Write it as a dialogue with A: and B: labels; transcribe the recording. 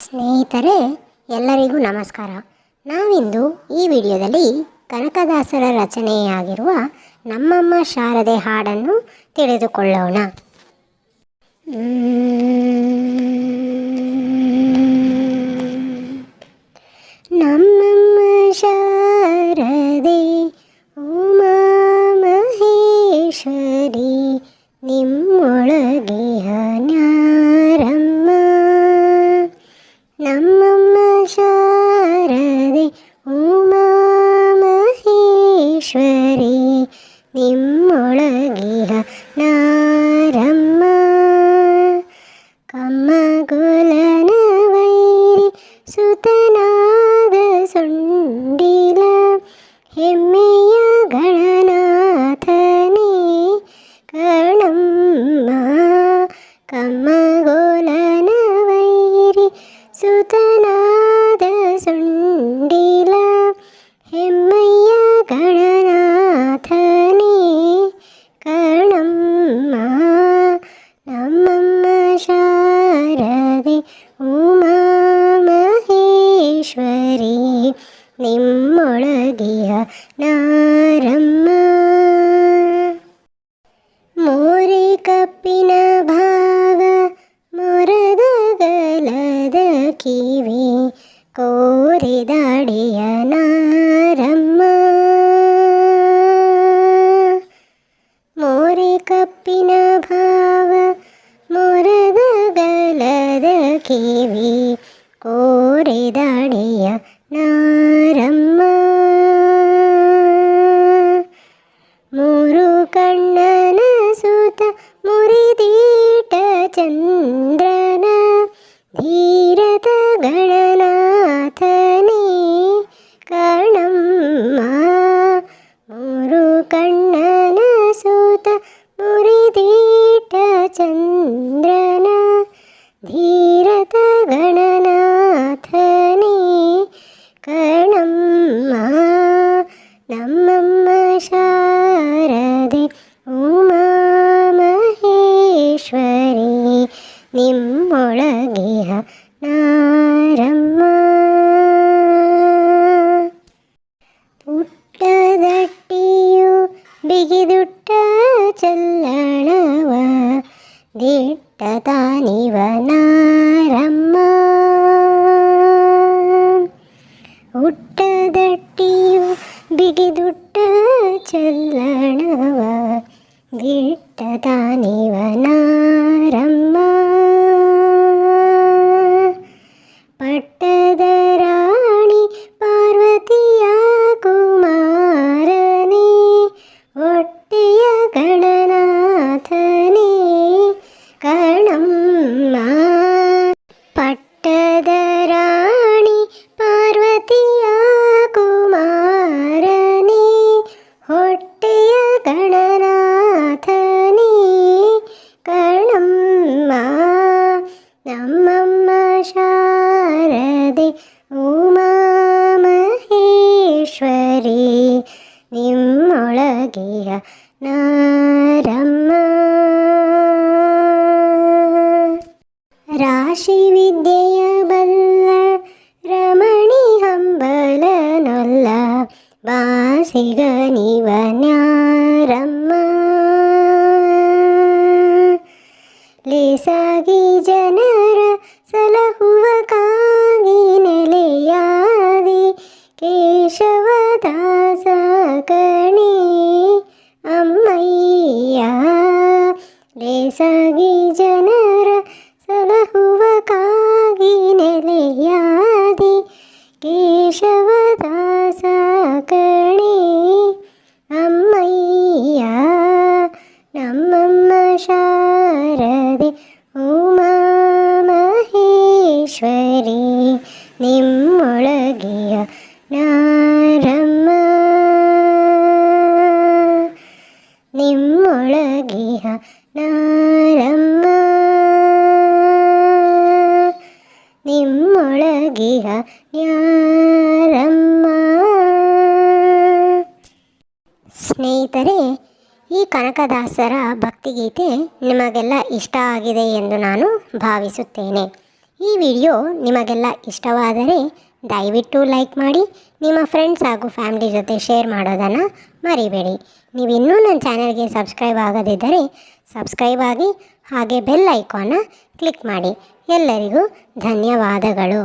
A: ಸ್ನೇಹಿತರೆ, ಎಲ್ಲರಿಗೂ ನಮಸ್ಕಾರ. ನಾವಿಂದು ಈ ವಿಡಿಯೋದಲ್ಲಿ ಕನಕದಾಸರ ರಚನೆಯಾಗಿರುವ ನಮ್ಮಮ್ಮ ಶಾರದೆ ಹಾಡನ್ನು ತಿಳಿದುಕೊಳ್ಳೋಣ. ನಮ್ಮಮ್ಮ ಶಾರದೆ ಉಮಾ ಮಹೇಶ್ವರಿ ನಿಮ್ಮೊಳಗಿಹ ನ್ಯಾರಮ್ಮ. ನಮ್ಮಮ್ಮ ಶಾರದೆ ಉಮಾ ಮಹೇಶ್ವರಿ ನಿಮ್ಮೊಳಗಿಹ ನಾರಮ್ಮ. ಕಮ್ಮಗೊಲನ ವೈರಿ ಸುತನಾದ ಸೊಂಡಿಲ ಹೆಮ್ಮೆಯ ಗಣನಾಥನೇ ಕಣಮ್ಮ. ಕಮ್ಮಗೊಲನ ವೈರಿ ಸುತನಾದ ಸೊಂಡಿಲ ಹೆಮ್ಮೆಯ ಗಣನಾಥನೇ ಕಣಮ್ಮ. ನಮ್ಮಮ್ಮ ಶಾರದೆ ಉಮಾ ಮಹೇಶ್ವರಿ ನಿಮ್ಮೊಳಗಿಯ ನಾರಮ್ಮ. ಮೋರೆ ಕಪ್ಪಿನ ಭಾವ ಮೊರದ ಗಲದ ಕಿವಿ ಕೋರಿದಾಡಿಯ ನಾರಮ್ಮ. ಮೋರೆ ಕಪ್ಪಿನ ಭಾವ ಮೊರದ ಗಲದ ಕಿವಿ ಕೋರಿದಾಡಿಯ ನಾರಮ್ಮ. ಮೂರು ಕಣ್ಣನ ಸುತ ಮುರಿದೀಟ ಚಂದ್ರನ ಧೀರತ ಗಣನಾಥನೇ ಕಣಮ್ಮ. ಮೂರು ಕಣ್ಣನ ಸುತ ಮುರಿದೀಟ ಚಂದ್ರನ ಧೀರತ ಗಣನಾಥನೇ ಕಣಮ್ಮ. ನಮ್ಮಮ್ಮ ಶಾರದೆ ಉಮಾ ಮಹೇಶ್ವರಿ ನಿಮ್ಮೊಳಗಿಹ ನಾರಮ್ಮ. ಪುಟ್ಟದಟ್ಟಿಯು ಬಿಗಿದುಟ್ಟ ಚಲ್ಲಣವ ದಿಟ್ಟ ತಾನಿವ ನಾರಮ್ಮ. ಹುಟ್ಟದಟ್ಟಿಯು ಬಿಗಿದುಟ್ಟ ಚಲ್ಲಣವ ದಿಟ್ಟ ತಾನಿವ ನಾರಮ್ಮ. ಪಟ್ಟದ ರಾಣಿ ಪಾರ್ವತಿಯ ಕುಮಾರನೇ ಹೊಟ್ಟೆಯ ಗಣನಾಥನೇ ಕಣಮ್ಮ. ಪಟ್ಟದ ರಾಣಿ ಪಾರ್ವತಿಯ ಕುಮಾರನೇ ಹೊಟ್ಟೆಯ ಗಣನಾಥನೇ ಕಣಮ್ಮ. ನಮ್ಮಮ್ಮ ಶಾರದೆ ಉಮಾ ಮಹೇಶ್ವರಿ ನಿಮ್ಮೊಳಗಿಯ ನಾರಮ್ಮ. ರಾಶಿ ವಿದ್ಯೆಯ ಬಲ್ಲ ರಮಣಿ ಹಂಬಲನೊಲ್ಲ ಬಾಸಿಗ ನೀವ ನ್ಯಾರಮ್ಮ. ಲೇಸಾಗಿ ಜನರ ಸಲಹುವ ಕಾಗಿ ನೆಲೆಯಾದಿ ಕೇಶವದಾಸ ಕಣಿ ಅಮ್ಮಯ್ಯ. ಲೇಸಾಗಿ ಜನರ ಸಲಹುವ ಕಾಗಿ ನೆಲೆಯಾದಿ ಕೇಶವದಾಸ ಕಣಿ ಅಮ್ಮಯ್ಯ. ನಮ್ಮಮ್ಮ ಶಾರದೆ ಉಮಾ ಮಹೇಶ್ವರಿ ನಿಮ್ಮೊಳಗಿಯ ನಾರಮ್ಮ. ನಿಮ್ಮೊಳಗಿಯ ನಾರಮ್ಮ. ನಿಮ್ಮೊಳಗಿಯ ನ್ಯಾರಮ್ಮ. ಸ್ನೇಹಿತರೆ, ಈ ಕನಕದಾಸರ ಭಕ್ತಿಗೀತೆ ನಿಮಗೆಲ್ಲ ಇಷ್ಟ ಆಗಿದೆ ಎಂದು ನಾನು ಭಾವಿಸುತ್ತೇನೆ. ಈ ವಿಡಿಯೋ ನಿಮಗೆಲ್ಲ ಇಷ್ಟವಾದರೆ ದಯವಿಟ್ಟು ಲೈಕ್ ಮಾಡಿ, ನಿಮ್ಮ ಫ್ರೆಂಡ್ಸ್ ಹಾಗೂ ಫ್ಯಾಮಿಲಿ ಜೊತೆ ಶೇರ್ ಮಾಡೋದನ್ನು ಮರಿಬೇಡಿ. ನೀವು ಇನ್ನೂ ನನ್ನ ಚಾನಲ್ಗೆ ಸಬ್ಸ್ಕ್ರೈಬ್ ಆಗದಿದ್ದರೆ ಸಬ್ಸ್ಕ್ರೈಬ್ ಆಗಿ, ಹಾಗೆ ಬೆಲ್ ಐಕಾನ್ನ ಕ್ಲಿಕ್ ಮಾಡಿ. ಎಲ್ಲರಿಗೂ ಧನ್ಯವಾದಗಳು.